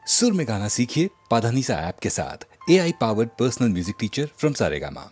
सुर में गाना सीखिए पाधानीसा ऐप के साथ। AI powered personal music teacher from Saregama.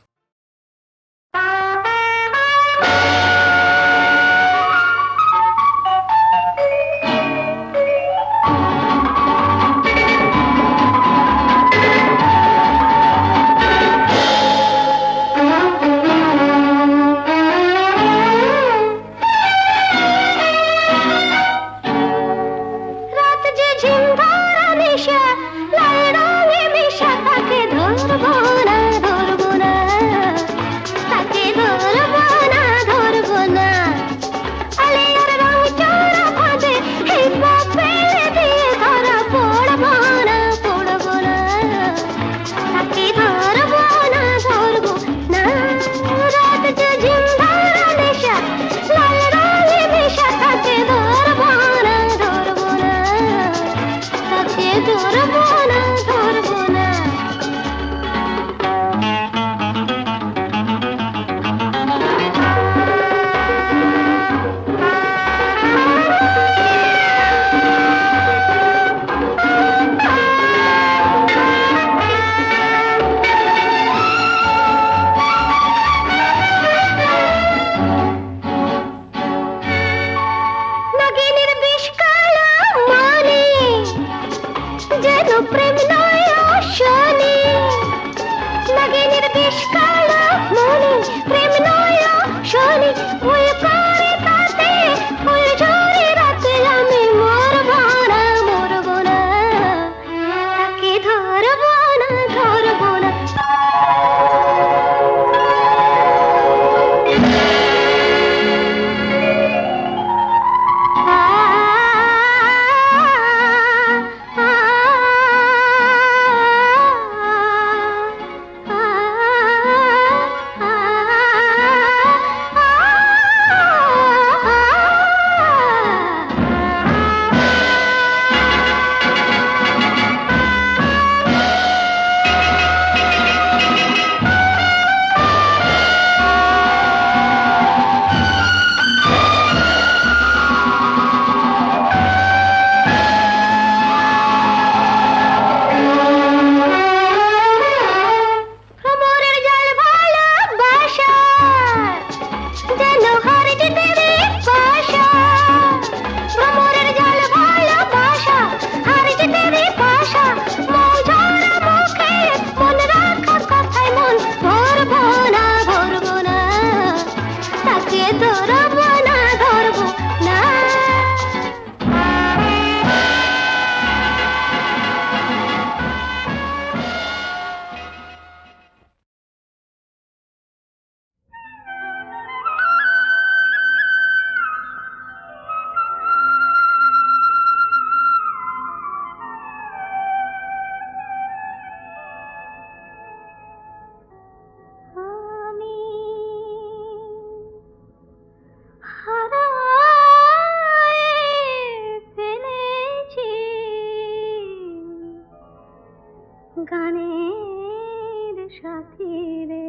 গানের সাথী রে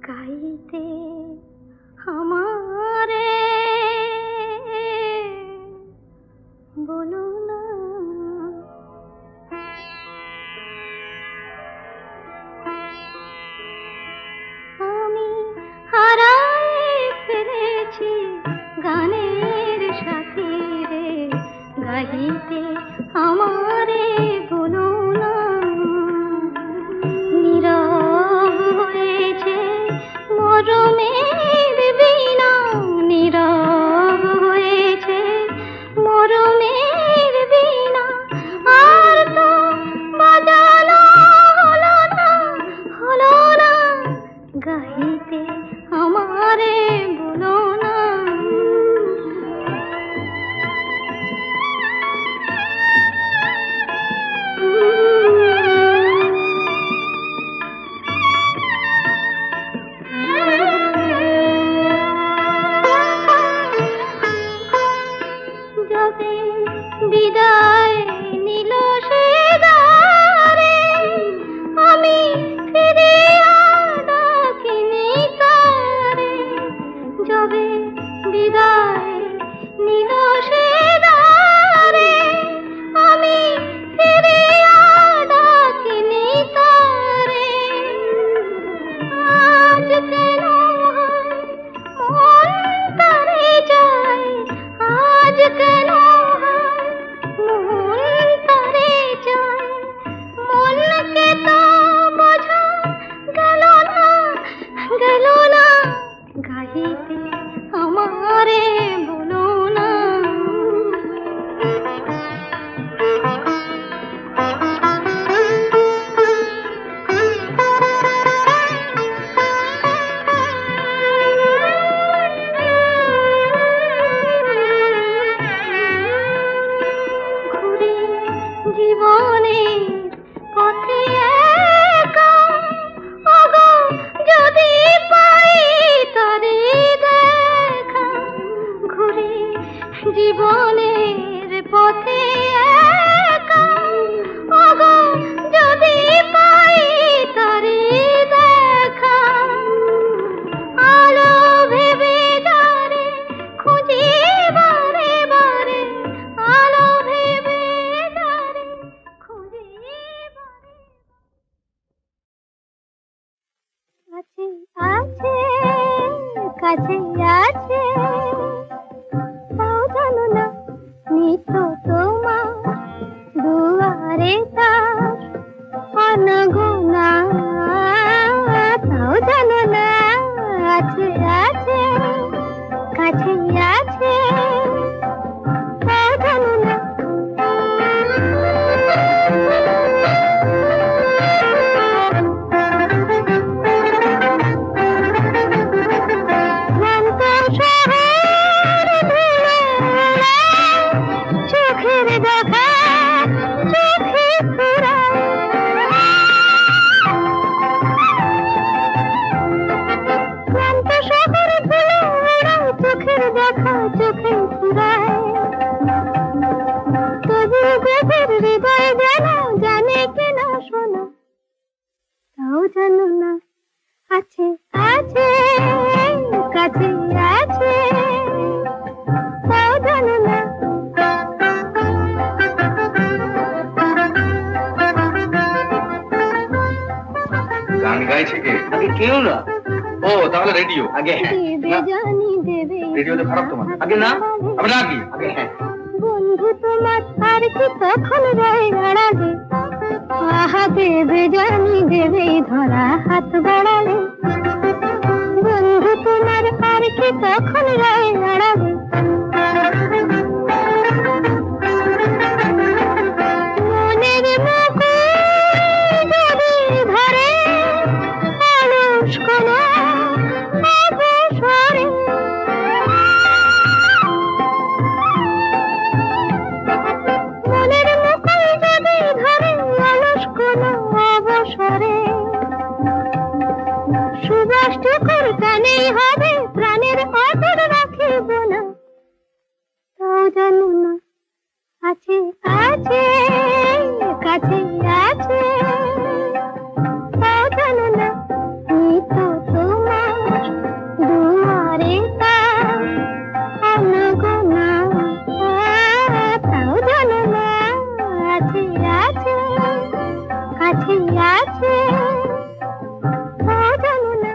গাইতে আমারে বলো না আমি হারায় ফেলেছি গানের সাথী রে গাইতে আমারে বলো না নীরব হয়েছে মরমের বীণা নীরব হয়েছে মরমের বীণা আর তো বাজানো হলো না গাইতে আমারে বলো না বিদায় নিল সে দ্বারে আমি ফিরে ডাকিনি তারে যবে বিদায় নিল সে দ্বারে কেন হয় মন তারে চায়, মনকে তো বোঝা গেল না, গেল না গাহিতে আমারে বলো না। ঘুরে জীবনের পথে একা, ওগো যদি পাই তারে দেখা। ঘুরে জীবনের পথে একা, ওগো যদি পাই তারে দেখা। আলো ভেবে যারে খুঁজি বারে বারে, আলো ভেবে যারে খুঁজি বারে। কাছে আছে, কাছে আছে, তাও জানো না নিত তোমার দুয়ারে তার অনগোনা। তাও জানো না আছে, আছে, কাছে আছে, তাও জানো না। ক্লান্ত শহর ধুলো ওড়ায়, চোখের দেখা চোখে ফুরায়। ক্লান্ত শহর ধুলো ওড়ায়, চোখের দেখা চোখে ফুরায়। তবু গভীর হৃদয় যেন জানে কিনা শোনা, তাও জানো না আছে, আছে, কাছে আছে, তাও জানো না। গান গাইছে কে? আগে কেউ না। ও তাহলে রেডিও। আগে হ্যাঁ, দেবে জানি দেবে রেডিওতে খারাপ তোমার। আগে না, আবার না কি? আগে হ্যাঁ। বন্ধু তোমার আর কি তখন রয়ে দাঁড়াবে, আহা দেবে জানি দেবে ধরা হাত বাড়ালে। বন্ধু তোমার আর কি তখন রয়ে দাঁড়াবে, মনের মুকুল যদি ধরে অলস কোনো অবসরে। মনের মুকুল যদি ধরে অলস কোনো অবসরে, সুবাসটুকুর টানেই হবে প্রাণের অটল রাখিব না, তাও জানো না আছে, আছে, কাছে আছে, তাও জানো না নিত তোমার দুয়ারে তার অনগোনা। তাও জানো না আছে, আছে, কাছে আছে, তাও জানো না।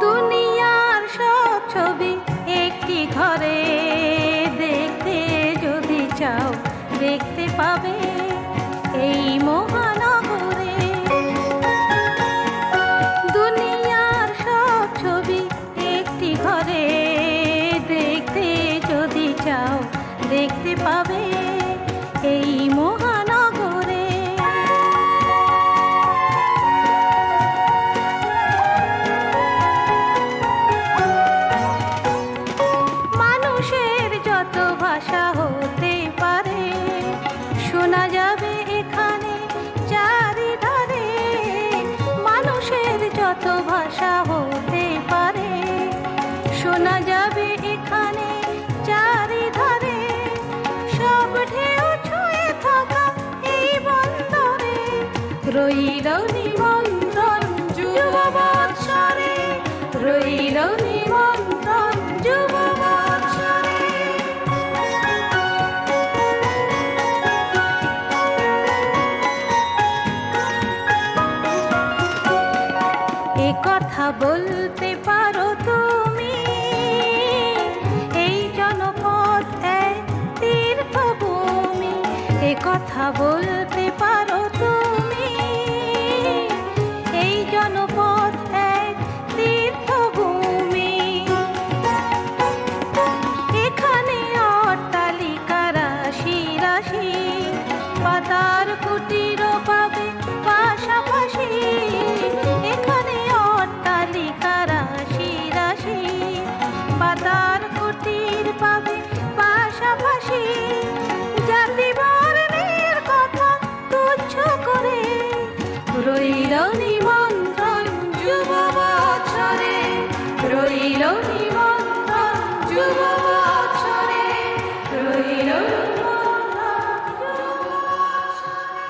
দুনিয়ার সব ছবি একটি ঘরে, দেখতে যদি চাও দেখতে পাবে এই মহানগরে। দুনিয়ার সব ছবি একটি ঘরে, দেখতে যদি চাও দেখতে পাবে এই মহানগরে। মানুষের যত ভাষা হতে পারে, শোনা যাবে এখানে চারিধারে। মানুষের যত ভাষা হতে পারে, শোনা যাবে এখানে চারিধারে। সব ঢেউ ছুঁয়ে থাকা এই বন্দরে, রইল নিমন্ত্রণ যুব বৎসরে, রইল নিমন্ত্রণ কথা বলতে পারো তুমি, এই জনপদ এক তীর্থভূমি। এ কথা বলতে পারো তুমি, এই জনপদ এক তীর্থভূমি। এখানে অট্টালিকা রাশি রাশি, পাতার কুটির পাবে পাশাপাশি। এখানে অট্টালিকা রাশি রাশি, পাতার কুটির পাবে পাশাপাশি। জাতি বর্ণের কথা তুচ্ছ করে রইল নিমন্ত্রণ যুব বৎসরে, রইল নিমন্ত্রণ যুব বৎসরে, রইল নিমন্ত্রণ যুব বৎসরে।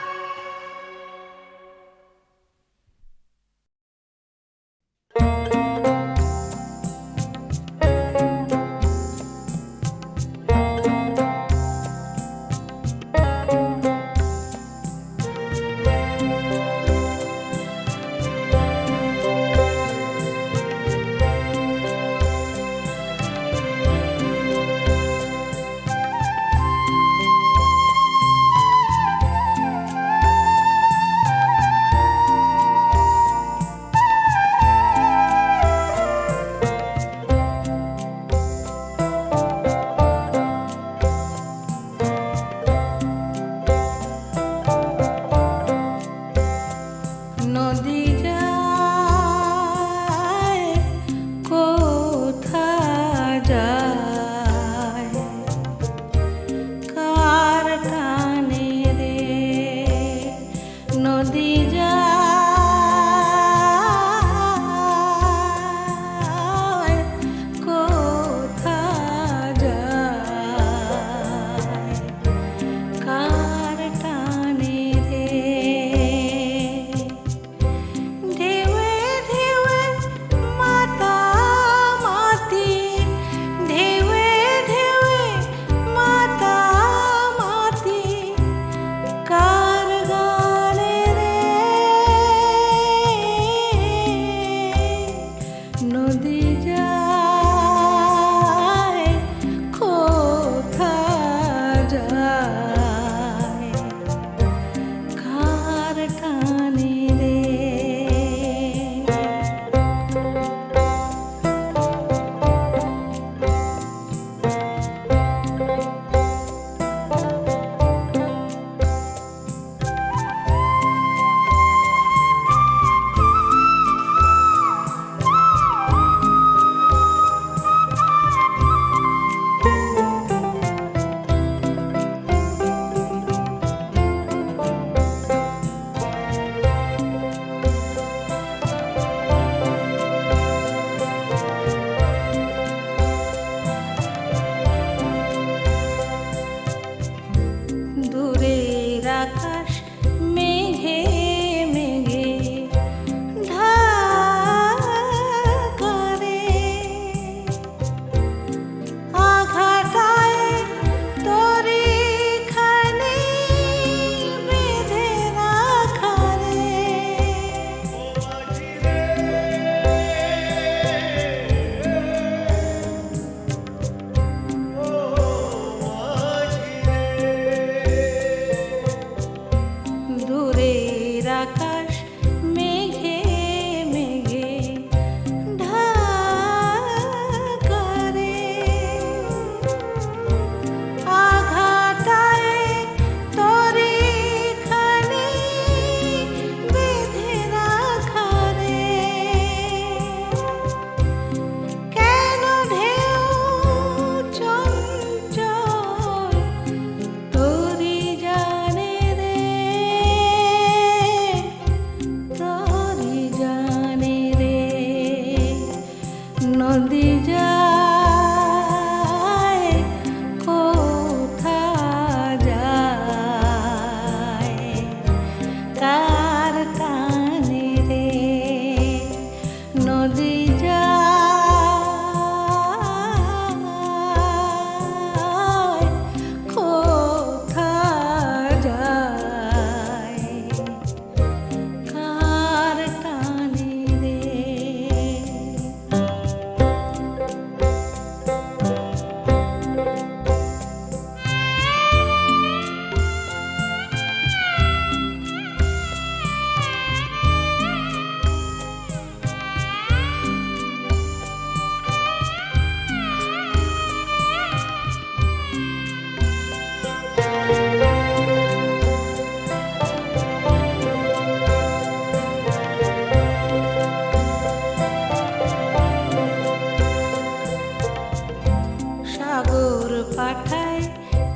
পাঠায়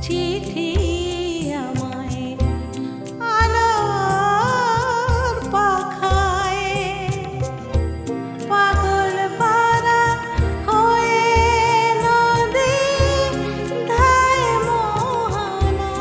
চিঠি আমায় আলোর পাখায় পাগল পারা হয়ে নদী ধায় মোহনায়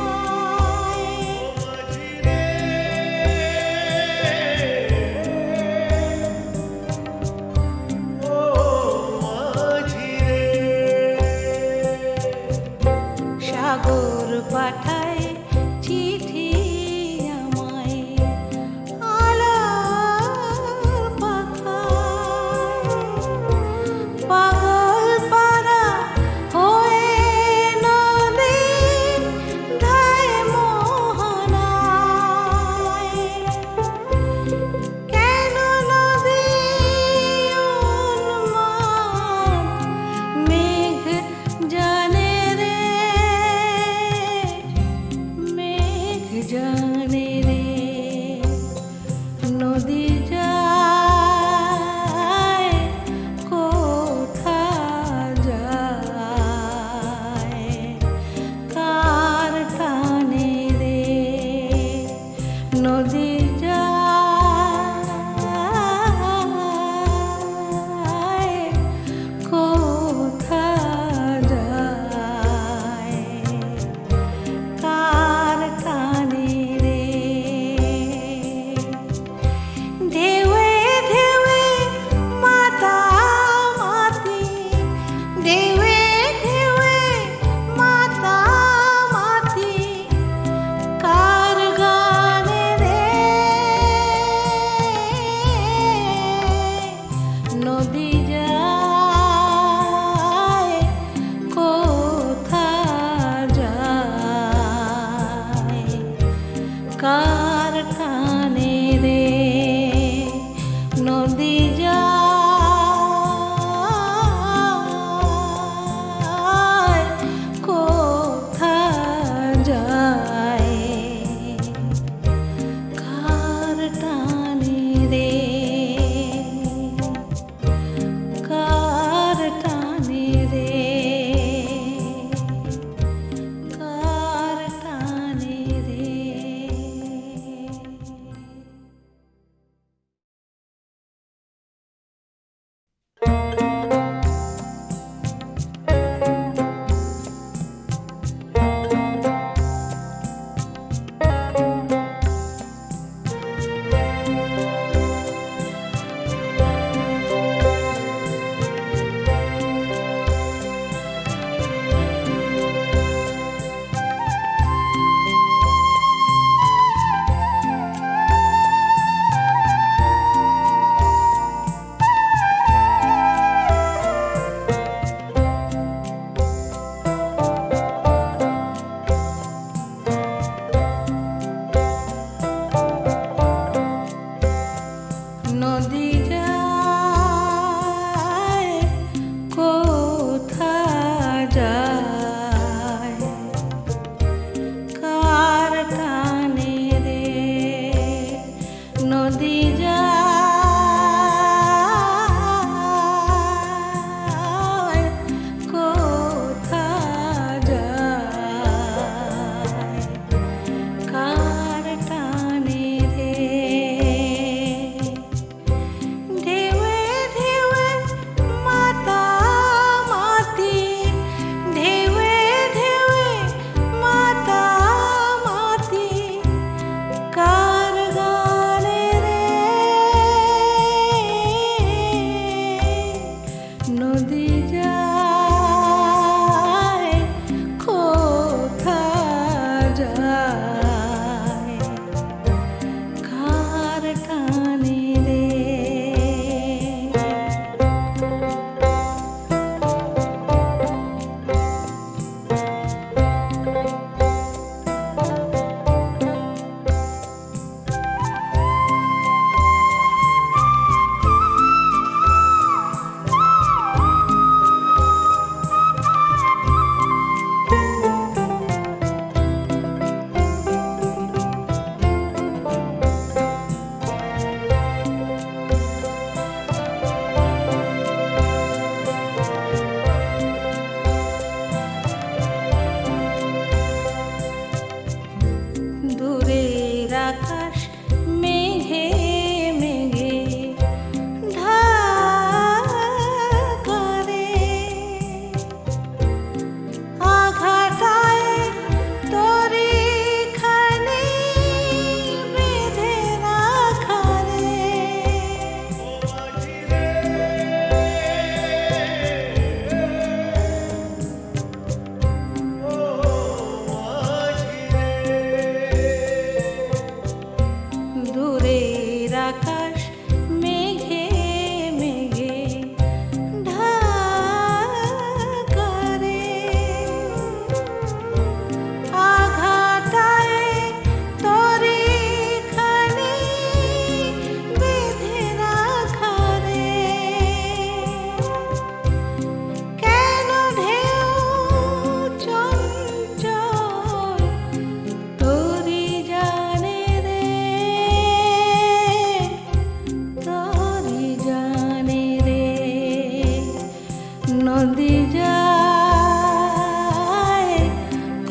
নদী যায়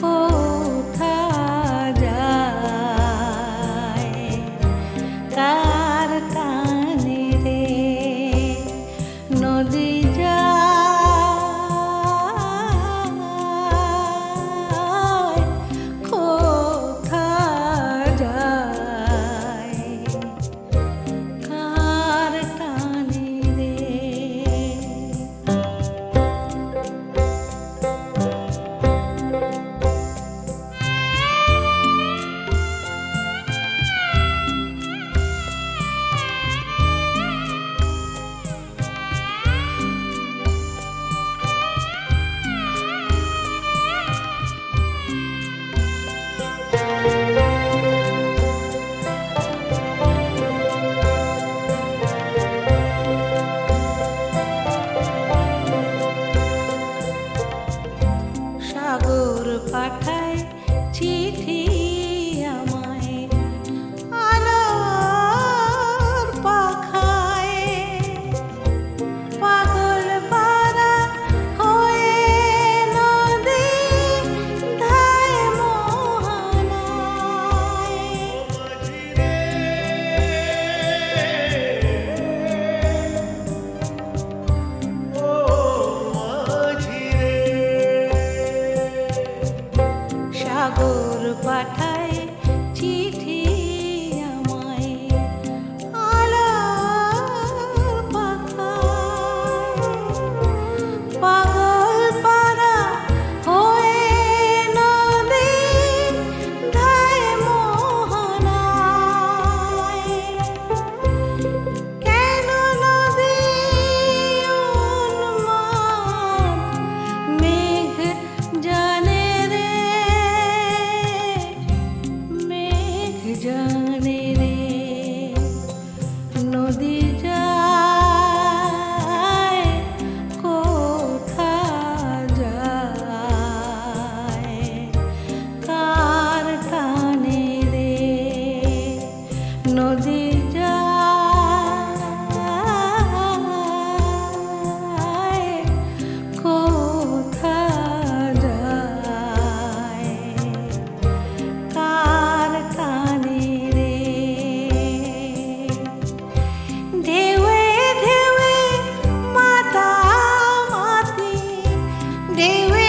কোথা যায় কার টানে রে নদী যায় কোথা যায় কার টানে রে সাগর পাঠায় চিঠি আমায় আলোর পাখায় পাগল পারা হয়ে নদী ধায় মোহনায় সাগর পাঠায় চিঠি আমায় আলোর পাখায় পাগল পারা হয়ে নদী ধায় মোহনায় কেন নদী উন্মাদ মেঘ জানে রে মেঘ জানে রে নদী যায় কোথা যায় কার টানে রে নদী যায় কোথা যায় কার টানে রে ঢেউয়ে ঢেউয়ে মাতামাতি ঢেউয়ে